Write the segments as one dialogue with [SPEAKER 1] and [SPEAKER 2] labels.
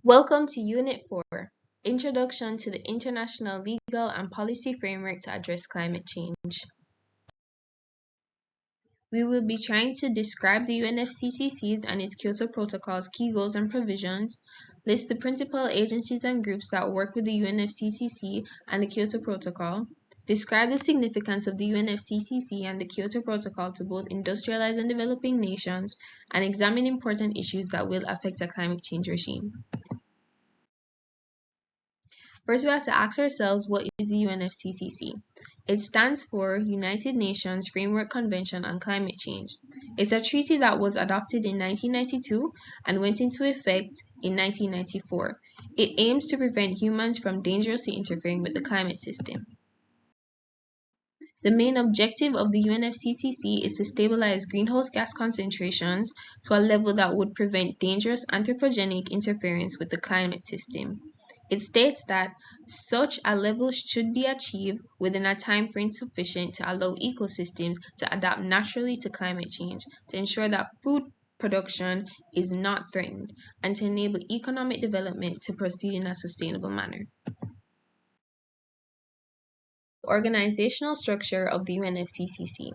[SPEAKER 1] Welcome to Unit 4, Introduction to the International Legal and Policy Framework to Address Climate Change. We will be trying to describe the UNFCCC's and its Kyoto Protocol's key goals and provisions, list the principal agencies and groups that work with the UNFCCC and the Kyoto Protocol, describe the significance of the UNFCCC and the Kyoto Protocol to both industrialized and developing nations, and examine important issues that will affect a climate change regime. First, we have to ask ourselves, what is the UNFCCC? It stands for United Nations Framework Convention on Climate Change. It's a treaty that was adopted in 1992 and went into effect in 1994. It aims to prevent humans from dangerously interfering with the climate system. The main objective of the UNFCCC is to stabilize greenhouse gas concentrations to a level that would prevent dangerous anthropogenic interference with the climate system. It states that such a level should be achieved within a time frame sufficient to allow ecosystems to adapt naturally to climate change, to ensure that food production is not threatened, and to enable economic development to proceed in a sustainable manner. Organizational structure of the UNFCCC.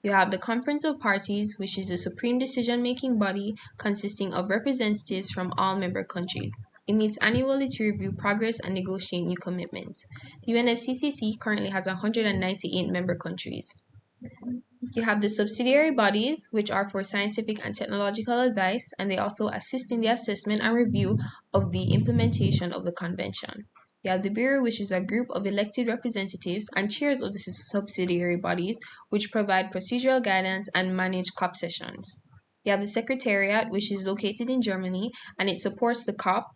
[SPEAKER 1] You have the Conference of Parties, which is a supreme decision-making body consisting of representatives from all member countries. It meets annually to review progress and negotiate new commitments. The UNFCCC currently has 198 member countries. You have the subsidiary bodies, which are for scientific and technological advice, and they also assist in the assessment and review of the implementation of the convention. You have the Bureau, which is a group of elected representatives and chairs of the subsidiary bodies, which provide procedural guidance and manage COP sessions. You have the Secretariat, which is located in Germany, and it supports the COP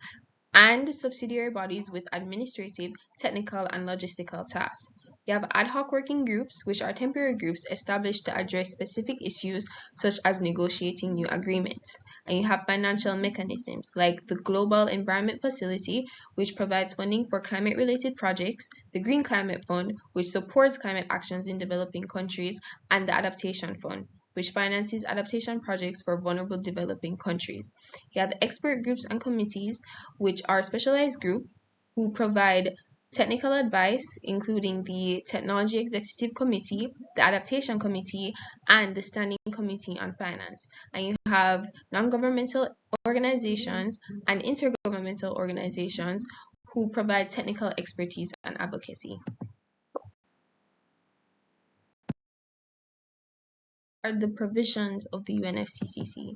[SPEAKER 1] and subsidiary bodies with administrative, technical, and logistical tasks. You have ad hoc working groups, which are temporary groups established to address specific issues such as negotiating new agreements. And you have financial mechanisms like the Global Environment Facility, which provides funding for climate-related projects, the Green Climate Fund, which supports climate actions in developing countries, and the Adaptation Fund, which finances adaptation projects for vulnerable developing countries. You have expert groups and committees, which are specialized groups who provide technical advice, including the Technology Executive Committee, the Adaptation Committee, and the Standing Committee on Finance. And you have non-governmental organizations and intergovernmental organizations who provide technical expertise and advocacy. Are the provisions of the UNFCCC.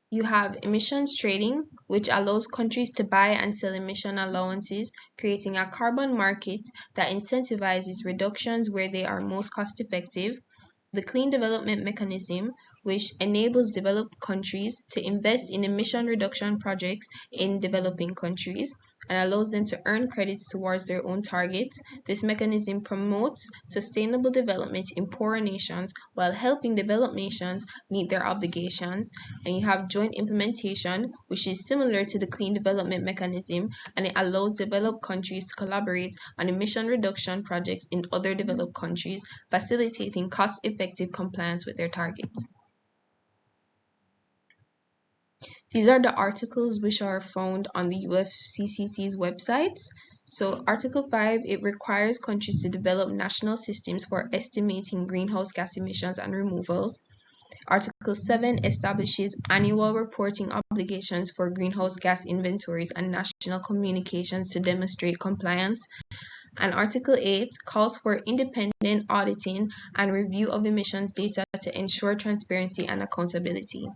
[SPEAKER 1] You have emissions trading, which allows countries to buy and sell emission allowances, creating a carbon market that incentivizes reductions where they are most cost effective. The Clean Development Mechanism, which enables developed countries to invest in emission reduction projects in developing countries and allows them to earn credits towards their own targets. This mechanism promotes sustainable development in poorer nations while helping developed nations meet their obligations. And you have joint implementation, which is similar to the Clean Development Mechanism, and it allows developed countries to collaborate on emission reduction projects in other developed countries, facilitating cost-effective compliance with their targets. These are the articles which are found on the UNFCCC's websites. So Article 5, it requires countries to develop national systems for estimating greenhouse gas emissions and removals. Article 7 establishes annual reporting obligations for greenhouse gas inventories and national communications to demonstrate compliance. And Article 8 calls for independent auditing and review of emissions data to ensure transparency and accountability.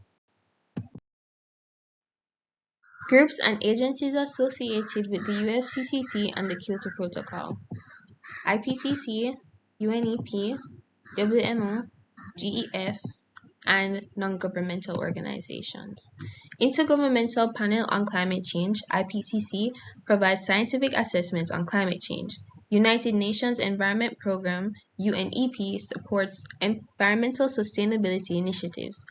[SPEAKER 1] Groups and agencies associated with the UNFCCC and the Kyoto Protocol: IPCC, UNEP, WMO, GEF, and non-governmental organizations. Intergovernmental Panel on Climate Change, IPCC, provides scientific assessments on climate change. United Nations Environment Programme, UNEP, supports environmental sustainability initiatives.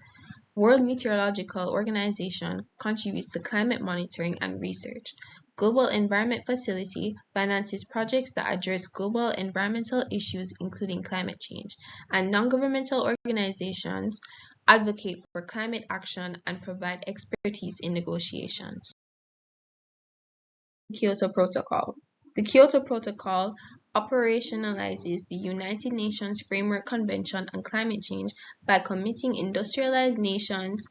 [SPEAKER 1] World Meteorological Organization contributes to climate monitoring and research. Global Environment Facility finances projects that address global environmental issues including climate change, and non-governmental organizations advocate for climate action and provide expertise in negotiations. Kyoto Protocol. The Kyoto Protocol operationalizes the United Nations Framework Convention on Climate Change by committing industrialized nations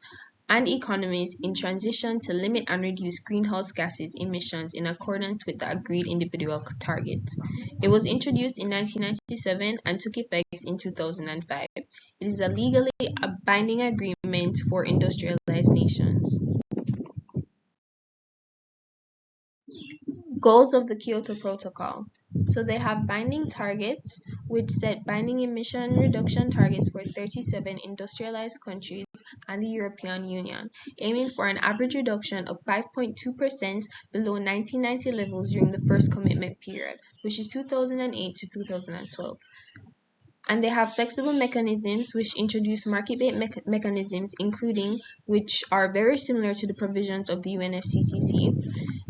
[SPEAKER 1] and economies in transition to limit and reduce greenhouse gases emissions in accordance with the agreed individual targets. It was introduced in 1997 and took effect in 2005. It is a legally binding agreement for industrialized nations. Goals of the Kyoto Protocol. So they have binding targets, which set binding emission reduction targets for 37 industrialized countries and the European Union, aiming for an average reduction of 5.2% below 1990 levels during the first commitment period, which is 2008 to 2012. And they have flexible mechanisms which introduce market-based mechanisms, including which are very similar to the provisions of the UNFCCC,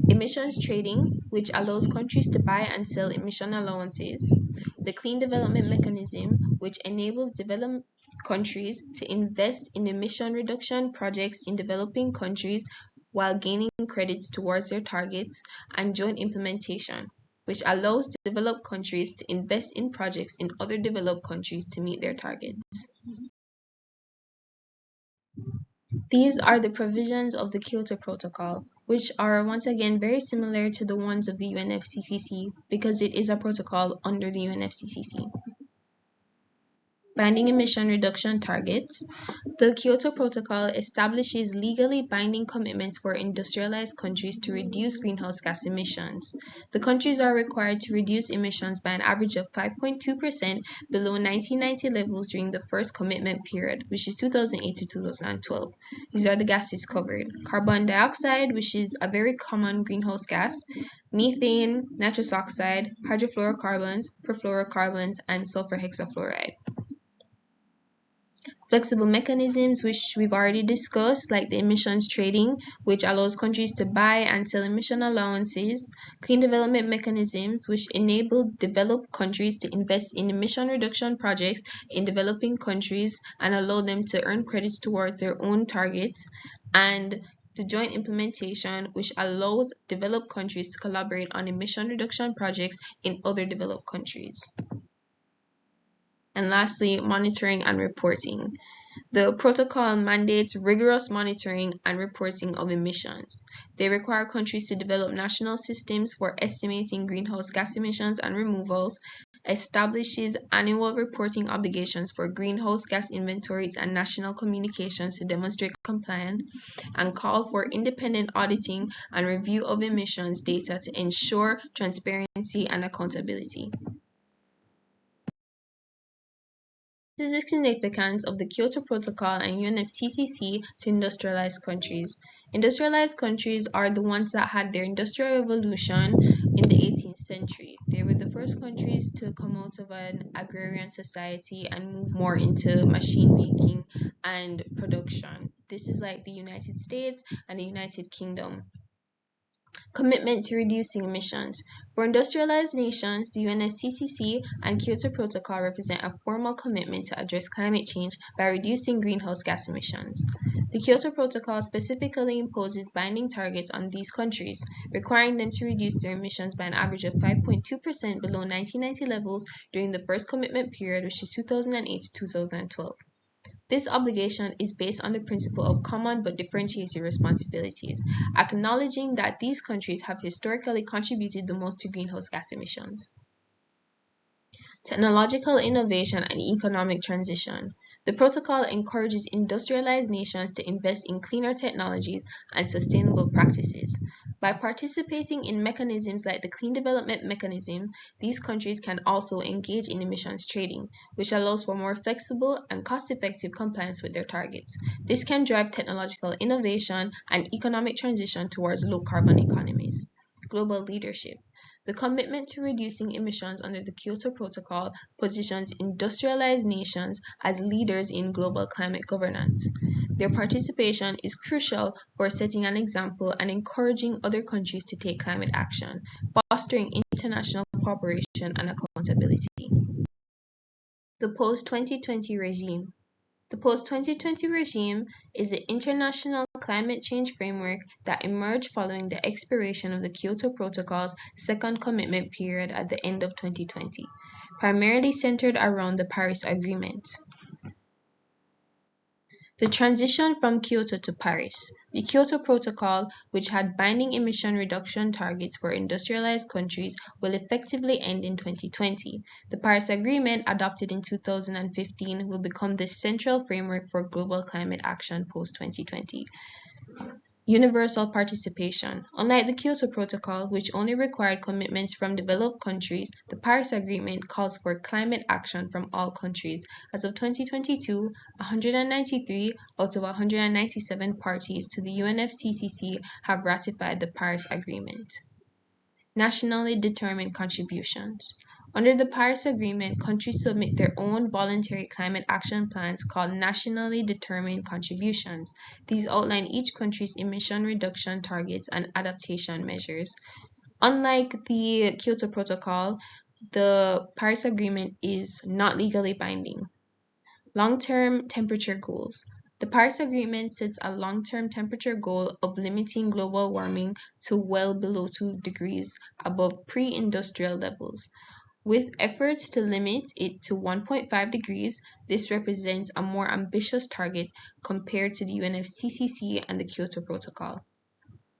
[SPEAKER 1] emissions trading, which allows countries to buy and sell emission allowances, the clean development mechanism, which enables developed countries to invest in emission reduction projects in developing countries while gaining credits towards their targets, and joint implementation, which allows developed countries to invest in projects in other developed countries to meet their targets. These are the provisions of the Kyoto Protocol, which are once again very similar to the ones of the UNFCCC because it is a protocol under the UNFCCC. Binding emission reduction targets. The Kyoto Protocol establishes legally binding commitments for industrialized countries to reduce greenhouse gas emissions. The countries are required to reduce emissions by an average of 5.2% below 1990 levels during the first commitment period, which is 2008 to 2012. These are the gases covered. Carbon dioxide, which is a very common greenhouse gas, methane, nitrous oxide, hydrofluorocarbons, perfluorocarbons, and sulfur hexafluoride. Flexible mechanisms, which we've already discussed, like the emissions trading, which allows countries to buy and sell emission allowances. Clean development mechanisms, which enable developed countries to invest in emission reduction projects in developing countries and allow them to earn credits towards their own targets. And the joint implementation, which allows developed countries to collaborate on emission reduction projects in other developed countries. And lastly, monitoring and reporting. The protocol mandates rigorous monitoring and reporting of emissions. They require countries to develop national systems for estimating greenhouse gas emissions and removals, establishes annual reporting obligations for greenhouse gas inventories and national communications to demonstrate compliance, and call for independent auditing and review of emissions data to ensure transparency and accountability. This is the significance of the Kyoto Protocol and UNFCCC to industrialized countries. Industrialized countries are the ones that had their industrial revolution in the 18th century. They were the first countries to come out of an agrarian society and move more into machine making and production. This is like the United States and the United Kingdom. Commitment to reducing emissions. For industrialized nations, the UNFCCC and Kyoto Protocol represent a formal commitment to address climate change by reducing greenhouse gas emissions. The Kyoto Protocol specifically imposes binding targets on these countries, requiring them to reduce their emissions by an average of 5.2% below 1990 levels during the first commitment period, which is 2008 to 2012. This obligation is based on the principle of common but differentiated responsibilities, acknowledging that these countries have historically contributed the most to greenhouse gas emissions. Technological innovation and economic transition. The protocol encourages industrialized nations to invest in cleaner technologies and sustainable practices. By participating in mechanisms like the Clean Development Mechanism, these countries can also engage in emissions trading, which allows for more flexible and cost-effective compliance with their targets. This can drive technological innovation and economic transition towards low-carbon economies. Global leadership. The commitment to reducing emissions under the Kyoto Protocol positions industrialized nations as leaders in global climate governance. Their participation is crucial for setting an example and encouraging other countries to take climate action, fostering international cooperation and accountability. The post-2020 regime. The post-2020 regime is the international climate change framework that emerged following the expiration of the Kyoto Protocol's second commitment period at the end of 2020, primarily centered around the Paris Agreement. The transition from Kyoto to Paris. The Kyoto Protocol, which had binding emission reduction targets for industrialized countries, will effectively end in 2020. The Paris Agreement, adopted in 2015, will become the central framework for global climate action post-2020. Universal participation. Unlike the Kyoto Protocol, which only required commitments from developed countries, the Paris Agreement calls for climate action from all countries. As of 2022, 193 out of 197 parties to the UNFCCC have ratified the Paris Agreement. Nationally determined contributions. Under the Paris Agreement, countries submit their own voluntary climate action plans called nationally determined contributions. These outline each country's emission reduction targets and adaptation measures. Unlike the Kyoto Protocol, the Paris Agreement is not legally binding. Long-term temperature goals. The Paris Agreement sets a long-term temperature goal of limiting global warming to well below 2 degrees above pre-industrial levels. With efforts to limit it to 1.5 degrees, this represents a more ambitious target compared to the UNFCCC and the Kyoto Protocol.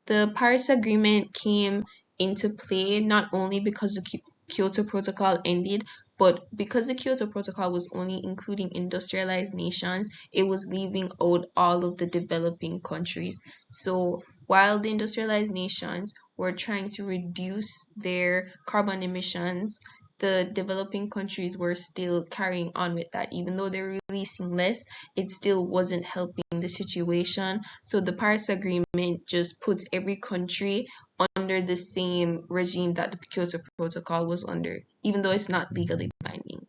[SPEAKER 1] The Paris Agreement came into play not only because the Kyoto Protocol ended, but because the Kyoto Protocol was only including industrialized nations, it was leaving out all of the developing countries. So while the industrialized nations were trying to reduce their carbon emissions, the developing countries were still carrying on with that. Even though they're releasing less, it still wasn't helping the situation. So the Paris Agreement just puts every country under the same regime that the Kyoto Protocol was under, even though it's not legally binding.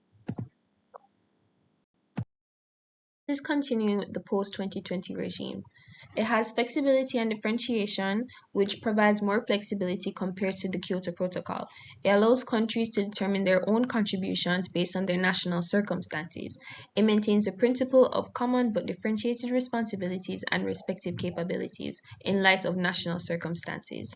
[SPEAKER 1] This is continuing with the post-2020 regime. It has flexibility and differentiation, which provides more flexibility compared to the Kyoto Protocol. It allows countries to determine their own contributions based on their national circumstances. It maintains the principle of common but differentiated responsibilities and respective capabilities in light of national circumstances.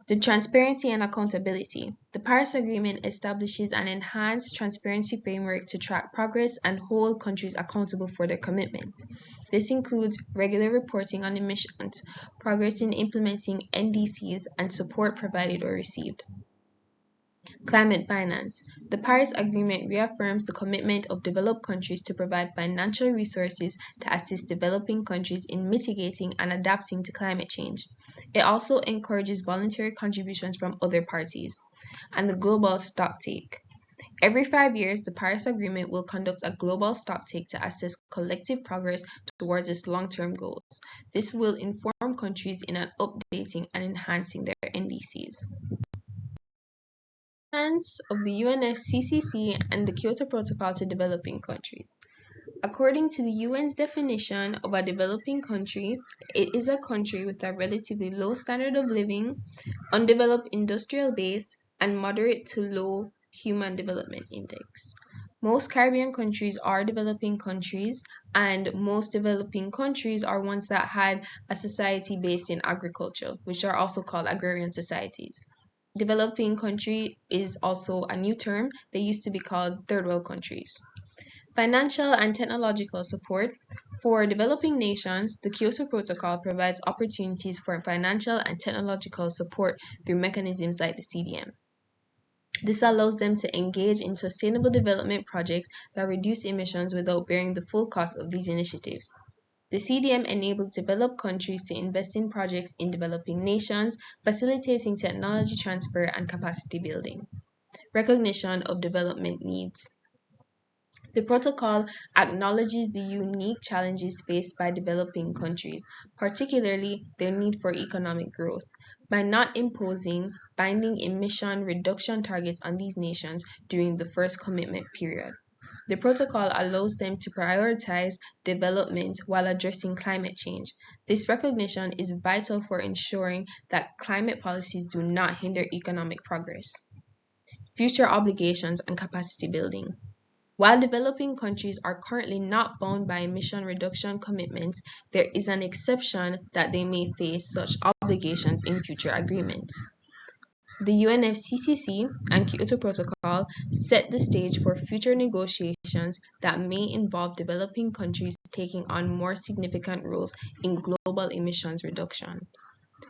[SPEAKER 1] The transparency and accountability. The Paris Agreement establishes an enhanced transparency framework to track progress and hold countries accountable for their commitments. This includes regular reporting on emissions, progress in implementing NDCs, and support provided or received. Climate finance. The Paris Agreement reaffirms the commitment of developed countries to provide financial resources to assist developing countries in mitigating and adapting to climate change. It also encourages voluntary contributions from other parties. And the global stocktake. Every 5 years, the Paris Agreement will conduct a global stocktake to assess collective progress towards its long-term goals. This will inform countries in updating and enhancing their NDCs. Of the UNFCCC and the Kyoto Protocol to developing countries. According to the UN's definition of a developing country, it is a country with a relatively low standard of living, undeveloped industrial base, and moderate to low human development index. Most Caribbean countries are developing countries, and most developing countries are ones that had a society based in agriculture, which are also called agrarian societies. Developing country is also a new term. They used to be called third world countries. Financial and technological support. For developing nations, the Kyoto Protocol provides opportunities for financial and technological support through mechanisms like the CDM. This allows them to engage in sustainable development projects that reduce emissions without bearing the full cost of these initiatives. The CDM enables developed countries to invest in projects in developing nations, facilitating technology transfer and capacity building. Recognition of development needs. The protocol acknowledges the unique challenges faced by developing countries, particularly their need for economic growth, by not imposing binding emission reduction targets on these nations during the first commitment period. The protocol allows them to prioritize development while addressing climate change. This recognition is vital for ensuring that climate policies do not hinder economic progress. Future obligations and capacity building. While developing countries are currently not bound by emission reduction commitments, there is an exception that they may face such obligations in future agreements. The UNFCCC and Kyoto Protocol set the stage for future negotiations that may involve developing countries taking on more significant roles in global emissions reduction,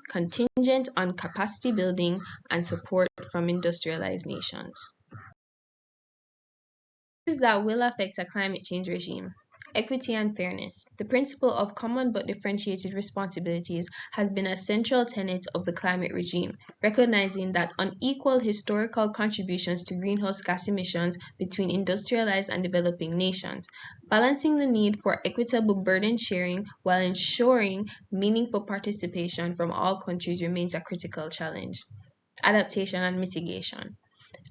[SPEAKER 1] contingent on capacity building and support from industrialized nations. Issues that will affect a climate change regime. Equity and fairness. The principle of common but differentiated responsibilities has been a central tenet of the climate regime, recognizing that unequal historical contributions to greenhouse gas emissions between industrialized and developing nations, balancing the need for equitable burden sharing while ensuring meaningful participation from all countries remains a critical challenge. Adaptation and mitigation.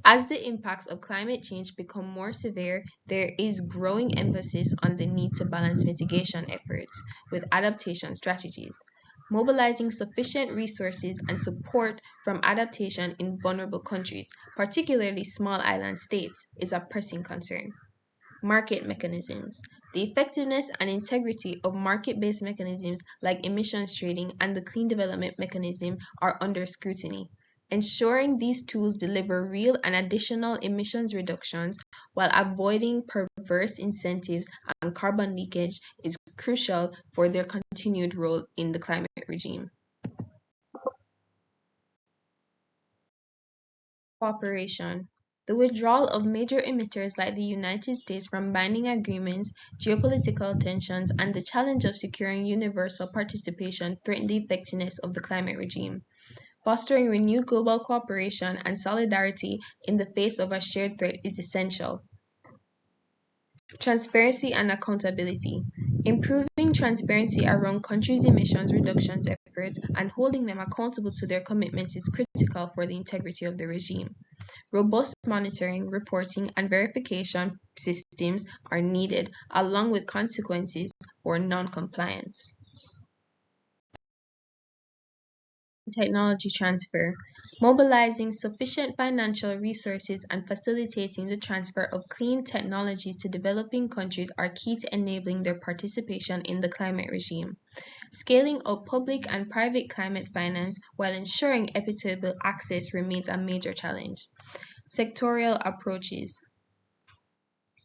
[SPEAKER 1] As the impacts of climate change become more severe, there is growing emphasis on the need to balance mitigation efforts with adaptation strategies. Mobilizing sufficient resources and support from adaptation in vulnerable countries, particularly small island states, is a pressing concern. Market mechanisms. The effectiveness and integrity of market-based mechanisms like emissions trading and the clean development mechanism are under scrutiny. Ensuring these tools deliver real and additional emissions reductions while avoiding perverse incentives and carbon leakage is crucial for their continued role in the climate regime. Cooperation. The withdrawal of major emitters like the United States from binding agreements, geopolitical tensions, and the challenge of securing universal participation threaten the effectiveness of the climate regime. Fostering renewed global cooperation and solidarity in the face of a shared threat is essential. Transparency and accountability. Improving transparency around countries' emissions reductions efforts and holding them accountable to their commitments is critical for the integrity of the regime. Robust monitoring, reporting, and verification systems are needed, along with consequences for non-compliance. Technology transfer. Mobilizing sufficient financial resources and facilitating the transfer of clean technologies to developing countries are key to enabling their participation in the climate regime. Scaling up public and private climate finance while ensuring equitable access remains a major challenge. Sectorial approaches.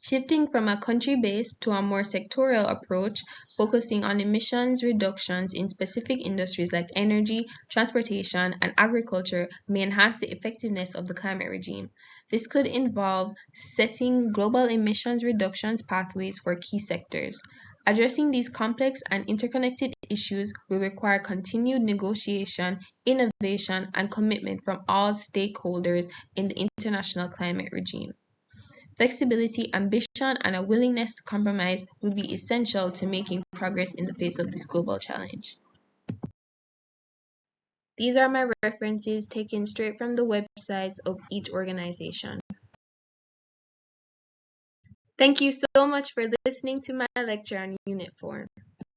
[SPEAKER 1] Shifting from a country-based to a more sectorial approach, focusing on emissions reductions in specific industries like energy, transportation, and agriculture may enhance the effectiveness of the climate regime. This could involve setting global emissions reductions pathways for key sectors. Addressing these complex and interconnected issues will require continued negotiation, innovation, and commitment from all stakeholders in the international climate regime. Flexibility, ambition, and a willingness to compromise will be essential to making progress in the face of this global challenge. These are my references taken straight from the websites of each organization. Thank you so much for listening to my lecture on Unit 4.